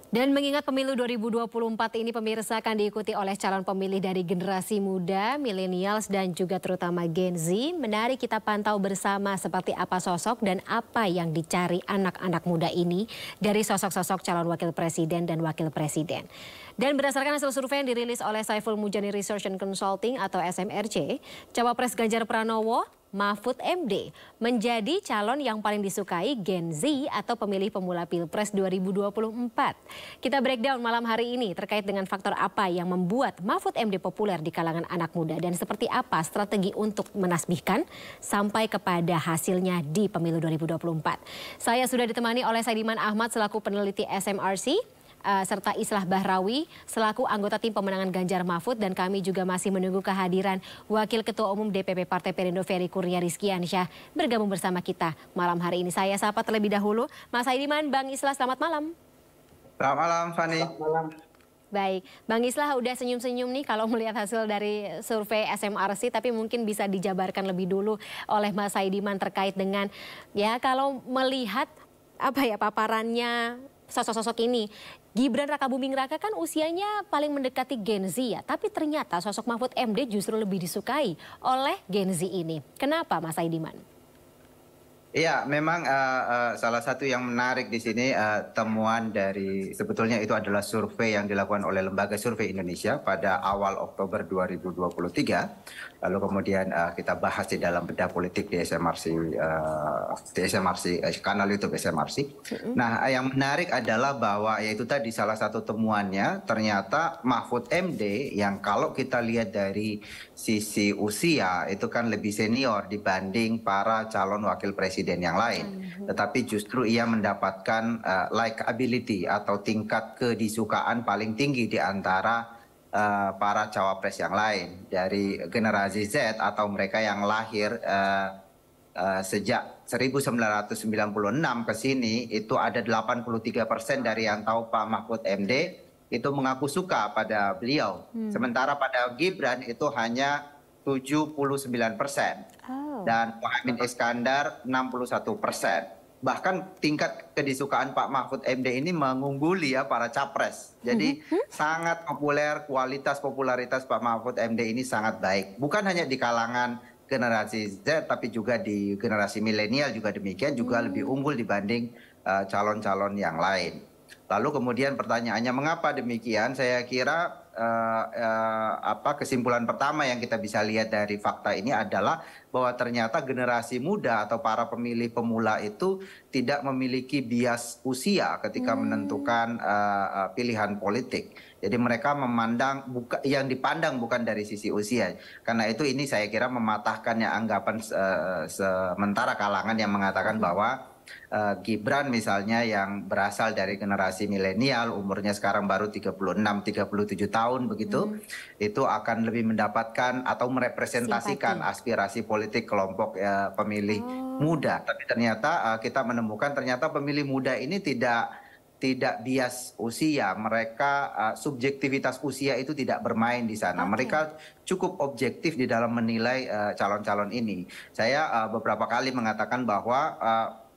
Dan mengingat pemilu 2024 ini pemirsa akan diikuti oleh calon pemilih dari generasi muda, millennials dan juga terutama Gen Z. Menarik kita pantau bersama seperti apa sosok dan apa yang dicari anak-anak muda ini dari sosok-sosok calon wakil presiden dan wakil presiden. Dan berdasarkan hasil survei yang dirilis oleh Saiful Mujani Research and Consulting atau SMRC, Cawapres Ganjar Pranowo Mahfud MD menjadi calon yang paling disukai Gen Z atau pemilih pemula Pilpres 2024. Kita breakdown malam hari ini terkait dengan faktor apa yang membuat Mahfud MD populer di kalangan anak muda dan seperti apa strategi untuk menasbihkan sampai kepada hasilnya di pemilu 2024. Saya sudah ditemani oleh Saidiman Ahmad selaku peneliti SMRC. Serta Islah Bahrawi selaku anggota tim pemenangan Ganjar Mahfud, dan kami juga masih menunggu kehadiran Wakil Ketua Umum DPP Partai Perindo Ferry Kurnia Rizkiansyah bergabung bersama kita malam hari ini. Saya sapa terlebih dahulu Mas Saidiman, Bang Islah, selamat malam. Selamat malam, Fani. Selamat malam. Baik, Bang Islah udah senyum-senyum nih kalau melihat hasil dari survei SMRC, tapi mungkin bisa dijabarkan lebih dulu oleh Mas Saidiman terkait dengan kalau melihat paparannya sosok-sosok ini. Gibran Rakabuming Raka kan usianya paling mendekati Gen Z ya, tapi ternyata sosok Mahfud MD justru lebih disukai oleh Gen Z ini. Kenapa Mas Saidiman? Iya, memang salah satu yang menarik di sini temuan dari sebetulnya itu adalah survei yang dilakukan oleh Lembaga Survei Indonesia pada awal Oktober 2023. Lalu kemudian kita bahas di dalam bedah politik di SMRC, kanal YouTube SMRC. Nah, yang menarik adalah bahwa yaitu tadi salah satu temuannya ternyata Mahfud MD yang kalau kita lihat dari sisi usia itu kan lebih senior dibanding para calon wakil presiden yang lain. Tetapi justru ia mendapatkan likability atau tingkat kedisukaan paling tinggi di antara para cawapres yang lain. Dari generasi Z atau mereka yang lahir sejak 1996 ke sini, itu ada 83% dari yang tahu Pak Mahfud MD itu mengaku suka pada beliau. Sementara pada Gibran itu hanya 79%. Dan Muhaimin Iskandar 61%. Bahkan tingkat kedisukaan Pak Mahfud MD ini mengungguli ya para capres. Jadi sangat populer, kualitas popularitas Pak Mahfud MD ini sangat baik. Bukan hanya di kalangan generasi Z, tapi juga di generasi milenial juga demikian, juga lebih unggul dibanding calon-calon yang lain. Lalu kemudian pertanyaannya mengapa demikian? Saya kira kesimpulan pertama yang kita bisa lihat dari fakta ini adalah bahwa ternyata generasi muda atau para pemilih pemula itu tidak memiliki bias usia ketika menentukan pilihan politik. Jadi mereka memandang yang dipandang bukan dari sisi usia. Karena itu ini saya kira mematahkannya anggapan sementara kalangan yang mengatakan bahwa Gibran misalnya yang berasal dari generasi milenial, umurnya sekarang baru 36-37 tahun begitu, itu akan lebih mendapatkan atau merepresentasikan aspirasi politik kelompok pemilih muda. Tapi ternyata kita menemukan ternyata pemilih muda ini tidak bias usia, mereka subjektivitas usia itu tidak bermain di sana. Mereka cukup objektif di dalam menilai calon-calon ini. Saya beberapa kali mengatakan bahwa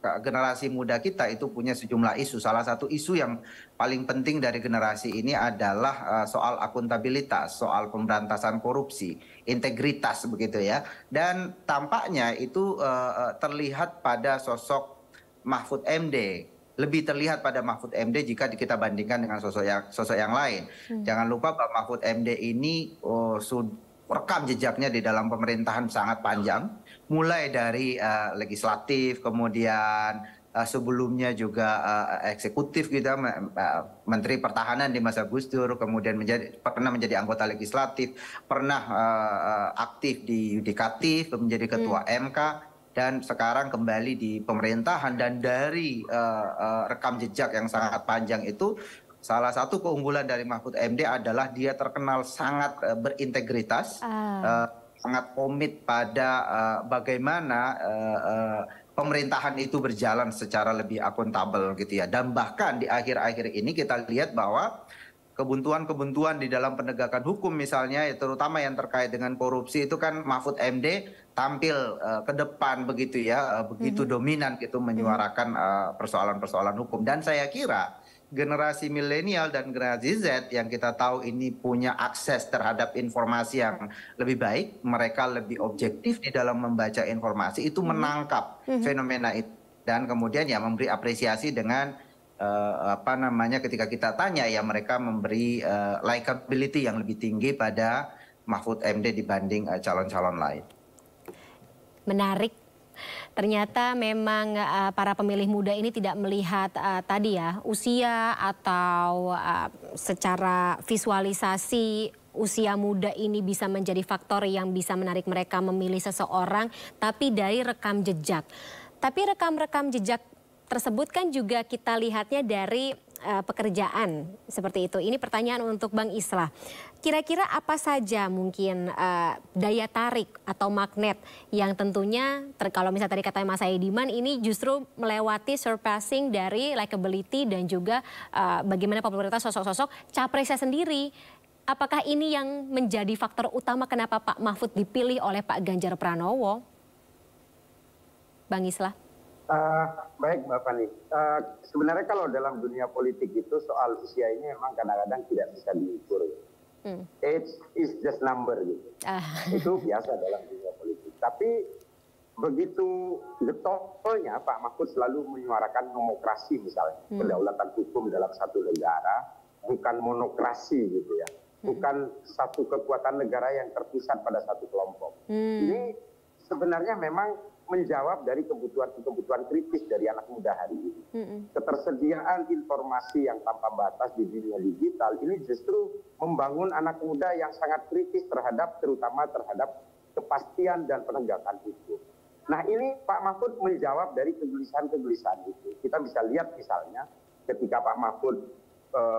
generasi muda kita itu punya sejumlah isu. Salah satu isu yang paling penting dari generasi ini adalah soal akuntabilitas, soal pemberantasan korupsi, integritas begitu ya. Dan tampaknya itu terlihat pada sosok Mahfud MD. Lebih terlihat pada Mahfud MD jika kita bandingkan dengan sosok yang lain. Jangan lupa Pak Mahfud MD ini rekam jejaknya di dalam pemerintahan sangat panjang, mulai dari legislatif, kemudian sebelumnya juga eksekutif gitu, Menteri Pertahanan di masa Gus Dur, kemudian pernah menjadi anggota legislatif, pernah aktif di yudikatif, menjadi ketua MK, dan sekarang kembali di pemerintahan. Dan dari rekam jejak yang sangat panjang itu, salah satu keunggulan dari Mahfud MD adalah dia terkenal sangat berintegritas, sangat komit pada bagaimana pemerintahan itu berjalan secara lebih akuntabel gitu ya. Dan bahkan di akhir-akhir ini kita lihat bahwa kebuntuan-kebuntuan di dalam penegakan hukum misalnya, terutama yang terkait dengan korupsi itu kan Mahfud MD tampil ke depan begitu ya, begitu dominan gitu menyuarakan persoalan-persoalan hukum. Dan saya kira generasi milenial dan generasi Z yang kita tahu ini punya akses terhadap informasi yang lebih baik, mereka lebih objektif di dalam membaca informasi, itu menangkap fenomena itu dan kemudian ya memberi apresiasi dengan apa namanya, ketika kita tanya ya mereka memberi likability yang lebih tinggi pada Mahfud MD dibanding calon-calon lain. Menarik. Ternyata memang para pemilih muda ini tidak melihat tadi ya usia atau secara visualisasi usia muda ini bisa menjadi faktor yang bisa menarik mereka memilih seseorang, tapi dari rekam jejak. Tapi rekam-rekam jejak tersebut kan juga kita lihatnya dari pekerjaan seperti itu. Ini pertanyaan untuk Bang Islah. Kira-kira apa saja mungkin daya tarik atau magnet yang tentunya kalau misalnya tadi katanya Mas Saidiman ini justru melewati surpassing dari likability dan juga bagaimana popularitas sosok-sosok capresnya sendiri. Apakah ini yang menjadi faktor utama kenapa Pak Mahfud dipilih oleh Pak Ganjar Pranowo? Bang Islah. Baik Mbak Fani, sebenarnya kalau dalam dunia politik itu soal usia ini memang kadang-kadang tidak bisa diukur. Age is just number gitu. Itu biasa dalam dunia politik. Tapi begitu getolnya Pak Mahfud selalu menyuarakan demokrasi misalnya, kedaulatan hukum dalam satu negara, bukan monokrasi gitu ya. Bukan satu kekuatan negara yang terpusat pada satu kelompok. Ini sebenarnya memang menjawab dari kebutuhan-kebutuhan kritis dari anak muda hari ini. Ketersediaan informasi yang tanpa batas di dunia digital ini justru membangun anak muda yang sangat kritis terutama terhadap kepastian dan penegakan hukum. Nah ini Pak Mahfud menjawab dari kegelisahan-kegelisahan itu. Kita bisa lihat misalnya ketika Pak Mahfud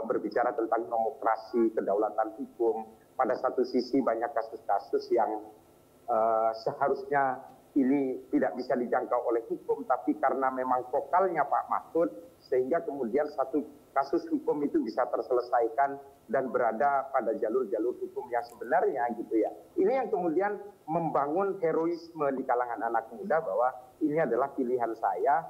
berbicara tentang demokrasi, kedaulatan hukum, pada satu sisi banyak kasus-kasus yang seharusnya ini tidak bisa dijangkau oleh hukum, tapi karena memang vokalnya Pak Mahfud, sehingga kemudian satu kasus hukum itu bisa terselesaikan dan berada pada jalur-jalur hukum yang sebenarnya gitu ya. Ini yang kemudian membangun heroisme di kalangan anak muda bahwa ini adalah pilihan saya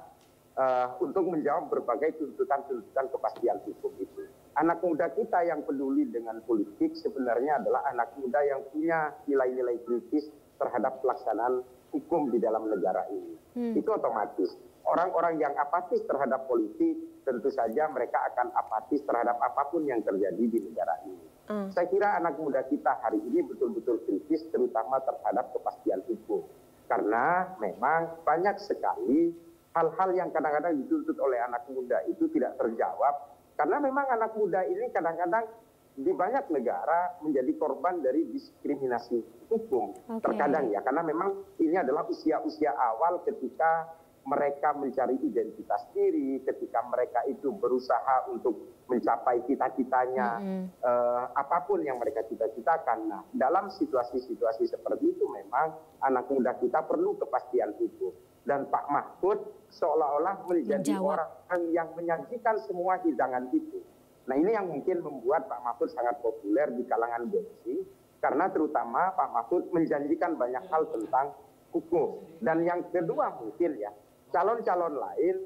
untuk menjawab berbagai tuntutan-tuntutan kepastian hukum itu. Anak muda kita yang peduli dengan politik sebenarnya adalah anak muda yang punya nilai-nilai kritis terhadap pelaksanaan hukum di dalam negara ini. Itu otomatis. Orang-orang yang apatis terhadap politik, tentu saja mereka akan apatis terhadap apapun yang terjadi di negara ini. Saya kira anak muda kita hari ini betul-betul kritis, terutama terhadap kepastian hukum. Karena memang banyak sekali hal-hal yang kadang-kadang dituntut oleh anak muda itu tidak terjawab. Karena memang anak muda ini kadang-kadang di banyak negara menjadi korban dari diskriminasi hukum. Terkadang ya, karena memang ini adalah usia-usia awal ketika mereka mencari identitas diri, ketika mereka itu berusaha untuk mencapai cita-citanya, apapun yang mereka cita-citakan. Nah, dalam situasi-situasi seperti itu memang anak muda kita perlu kepastian hukum. Dan Pak Mahfud seolah-olah menjadi orang yang menyajikan semua hidangan itu. Nah ini yang mungkin membuat Pak Mahfud sangat populer di kalangan Gen Z, karena terutama Pak Mahfud menjanjikan banyak hal tentang hukum. Dan yang kedua mungkin ya, calon-calon lain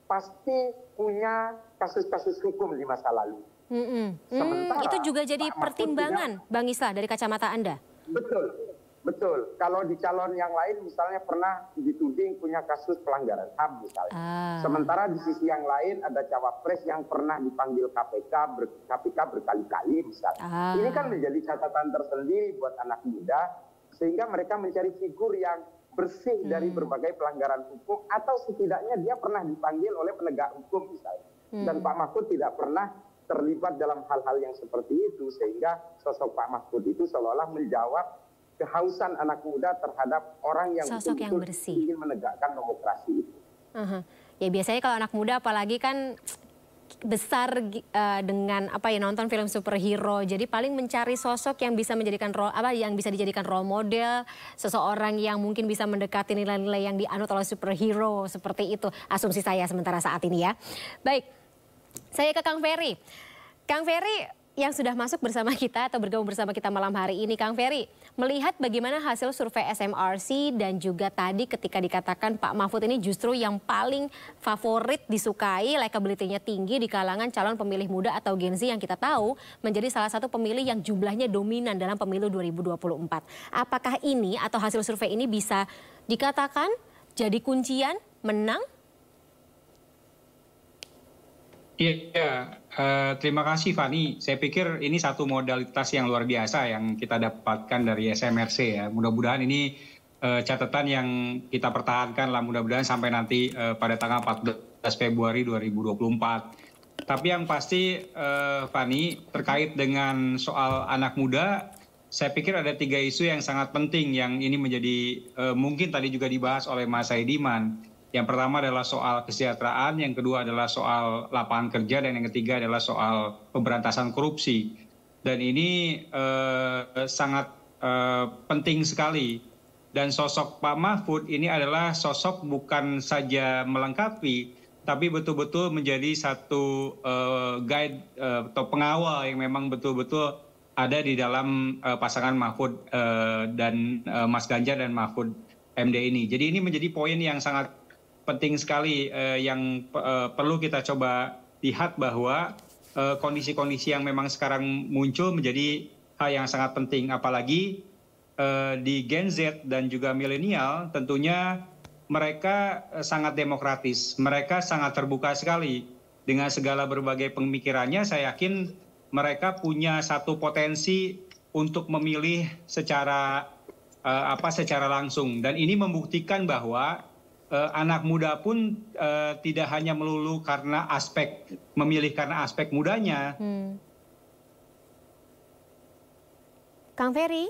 pasti punya kasus-kasus hukum di masa lalu. Sementara itu juga jadi pertimbangan Bang Islah dari kacamata Anda? Betul. Kalau di calon yang lain misalnya pernah dituding punya kasus pelanggaran HAM misalnya. Sementara di sisi yang lain ada cawapres yang pernah dipanggil KPK berkali-kali misalnya. Ini kan menjadi catatan tersendiri buat anak muda, sehingga mereka mencari figur yang bersih dari berbagai pelanggaran hukum, atau setidaknya dia pernah dipanggil oleh penegak hukum misalnya. Dan Pak Mahfud tidak pernah terlibat dalam hal-hal yang seperti itu, sehingga sosok Pak Mahfud itu seolah-olah menjawab kehausan anak muda terhadap orang yang sosok yang bersih, ingin menegakkan demokrasi itu. Ya biasanya kalau anak muda apalagi kan besar dengan nonton film superhero, jadi paling mencari sosok yang bisa menjadikan dijadikan role model, seseorang yang mungkin bisa mendekati nilai-nilai yang dianut oleh superhero, seperti itu asumsi saya sementara saat ini ya. Baik, saya ke Kang Ferry. Kang Ferry, yang sudah masuk bersama kita atau bergabung bersama kita malam hari ini, Kang Ferry. Melihat bagaimana hasil survei SMRC dan juga tadi ketika dikatakan Pak Mahfud ini justru yang paling favorit disukai, likability-nya tinggi di kalangan calon pemilih muda atau Gen Z yang kita tahu menjadi salah satu pemilih yang jumlahnya dominan dalam pemilu 2024. Apakah ini atau hasil survei ini bisa dikatakan jadi kuncian menang? Iya, terima kasih Fani. Saya pikir ini satu modalitas yang luar biasa yang kita dapatkan dari SMRC ya. Mudah-mudahan ini catatan yang kita pertahankan lah, mudah-mudahan sampai nanti pada tanggal 14 Februari 2024. Tapi yang pasti Fani, terkait dengan soal anak muda, saya pikir ada 3 isu yang sangat penting yang ini menjadi mungkin tadi juga dibahas oleh Mas Saidiman. Yang pertama adalah soal kesejahteraan, yang kedua adalah soal lapangan kerja, dan yang ketiga adalah soal pemberantasan korupsi. Dan ini sangat penting sekali. Dan sosok Pak Mahfud ini adalah sosok bukan saja melengkapi, tapi betul-betul menjadi satu guide atau pengawal yang memang betul-betul ada di dalam pasangan Mahfud dan Mas Ganjar dan Mahfud MD ini. Jadi ini menjadi poin yang sangat penting sekali yang perlu kita coba lihat bahwa kondisi-kondisi yang memang sekarang muncul menjadi hal yang sangat penting. Apalagi di Gen Z dan juga milenial tentunya mereka sangat demokratis. Mereka sangat terbuka sekali dengan segala berbagai pemikirannya. Saya yakin mereka punya satu potensi untuk memilih secara secara langsung. Dan ini membuktikan bahwa anak muda pun tidak hanya melulu karena memilih karena aspek mudanya. Kang Ferry?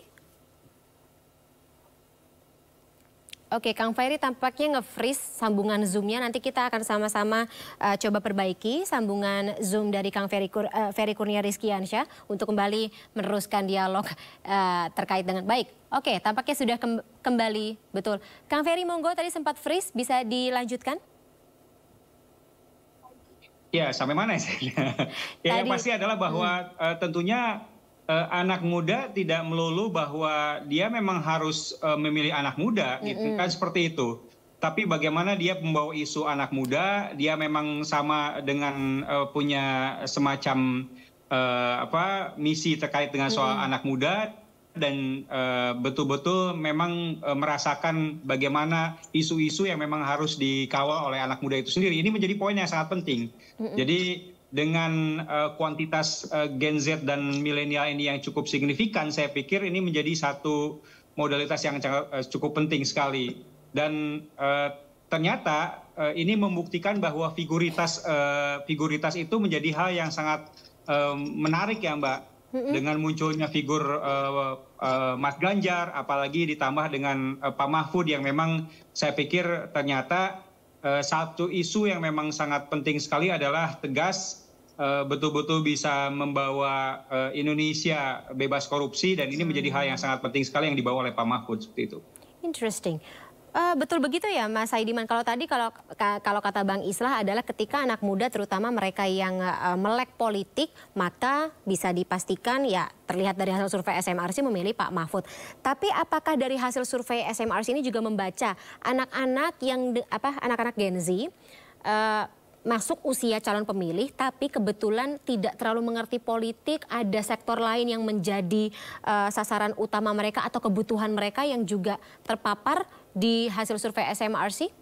Oke, Kang Ferry tampaknya nge-freeze sambungan Zoom-nya. Nanti kita akan sama-sama coba perbaiki sambungan Zoom dari Kang Ferry Kurnia Rizkiansyah untuk kembali meneruskan dialog terkait dengan baik. Oke, tampaknya sudah kembali, betul. Kang Ferry, monggo tadi sempat freeze, bisa dilanjutkan? Ya, sampai mana ya? Yang pasti adalah bahwa tentunya anak muda tidak melulu bahwa dia memang harus memilih anak muda, gitu kan, seperti itu. Tapi bagaimana dia membawa isu anak muda, dia memang sama dengan punya semacam misi terkait dengan soal anak muda, dan betul-betul memang merasakan bagaimana isu-isu yang memang harus dikawal oleh anak muda itu sendiri. Ini menjadi poin yang sangat penting. Jadi dengan kuantitas Gen Z dan milenial ini yang cukup signifikan, saya pikir ini menjadi satu modalitas yang cukup penting sekali. Dan ternyata ini membuktikan bahwa figuritas itu menjadi hal yang sangat menarik ya Mbak. Dengan munculnya figur Mas Ganjar, apalagi ditambah dengan Pak Mahfud yang memang saya pikir ternyata satu isu yang memang sangat penting sekali adalah tegas, betul-betul bisa membawa Indonesia bebas korupsi, dan ini menjadi hal yang sangat penting sekali yang dibawa oleh Pak Mahfud seperti itu. Interesting. Betul begitu ya Mas Saidiman. Kalau tadi kalau kata Bang Islah adalah ketika anak muda terutama mereka yang melek politik, maka bisa dipastikan ya terlihat dari hasil survei SMRC memilih Pak Mahfud. Tapi apakah dari hasil survei SMRC ini juga membaca anak-anak yang anak-anak Gen Z masuk usia calon pemilih tapi kebetulan tidak terlalu mengerti politik, ada sektor lain yang menjadi sasaran utama mereka atau kebutuhan mereka yang juga terpapar di hasil survei SMRC?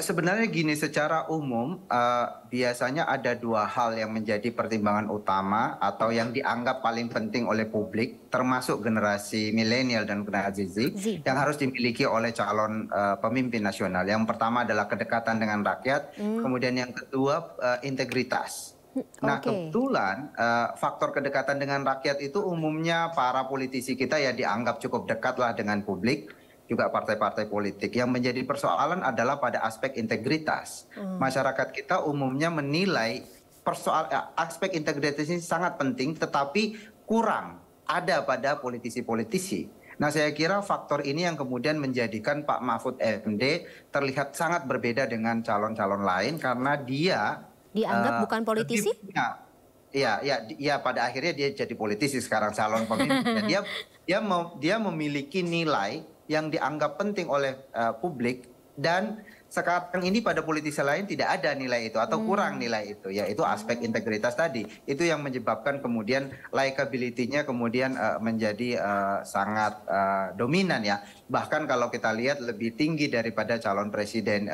Sebenarnya gini, secara umum biasanya ada 2 hal yang menjadi pertimbangan utama atau yang dianggap paling penting oleh publik, termasuk generasi milenial dan generasi Z, yang harus dimiliki oleh calon pemimpin nasional. Yang pertama adalah kedekatan dengan rakyat, kemudian yang kedua integritas. Nah, kebetulan faktor kedekatan dengan rakyat itu umumnya para politisi kita ya dianggap cukup dekatlah dengan publik, juga partai-partai politik. Yang menjadi persoalan adalah pada aspek integritas. Masyarakat kita umumnya menilai aspek integritas ini sangat penting, tetapi kurang ada pada politisi-politisi. Nah, saya kira faktor ini yang kemudian menjadikan Pak Mahfud MD terlihat sangat berbeda dengan calon-calon lain karena dia dianggap bukan politisi? Ya, pada akhirnya dia jadi politisi sekarang, calon pemimpin. Dia memiliki nilai yang dianggap penting oleh publik, dan sekarang ini pada politisi lain tidak ada nilai itu atau kurang nilai itu, yaitu aspek integritas tadi. Itu yang menyebabkan kemudian likability-nya kemudian menjadi sangat dominan ya. Bahkan kalau kita lihat lebih tinggi daripada calon presiden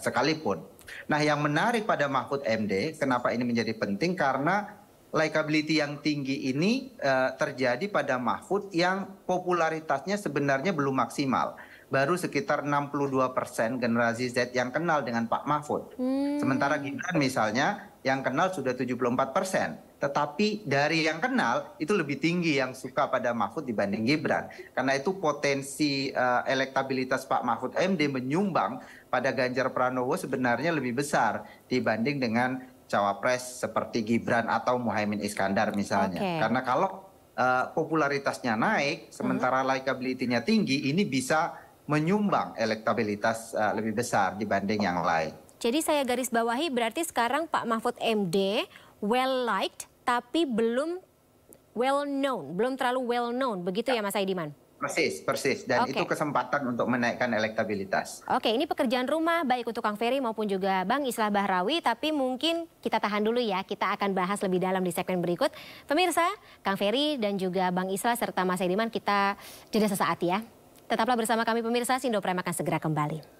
sekalipun. Nah, yang menarik pada Mahfud MD, kenapa ini menjadi penting? Karena likability yang tinggi ini terjadi pada Mahfud yang popularitasnya sebenarnya belum maksimal. Baru sekitar 62% generasi Z yang kenal dengan Pak Mahfud. Sementara Gibran misalnya yang kenal sudah 74%. Tetapi dari yang kenal itu lebih tinggi yang suka pada Mahfud dibanding Gibran. Karena itu potensi elektabilitas Pak Mahfud MD menyumbang pada Ganjar Pranowo sebenarnya lebih besar dibanding dengan cawapres seperti Gibran atau Muhaimin Iskandar misalnya. Karena kalau popularitasnya naik, sementara likability-nya tinggi, ini bisa menyumbang elektabilitas lebih besar dibanding yang lain. Jadi saya garis bawahi berarti sekarang Pak Mahfud MD well liked tapi belum well known, belum terlalu well known, begitu ya Mas Saidiman? Persis. Dan itu kesempatan untuk menaikkan elektabilitas. Oke, ini pekerjaan rumah baik untuk Kang Ferry maupun juga Bang Islah Bahrawi, tapi mungkin kita tahan dulu ya, kita akan bahas lebih dalam di segmen berikut. Pemirsa, Kang Ferry dan juga Bang Islah serta Mas Saidiman kita jeda sesaat ya. Tetaplah bersama kami pemirsa, Sindo Prime akan segera kembali.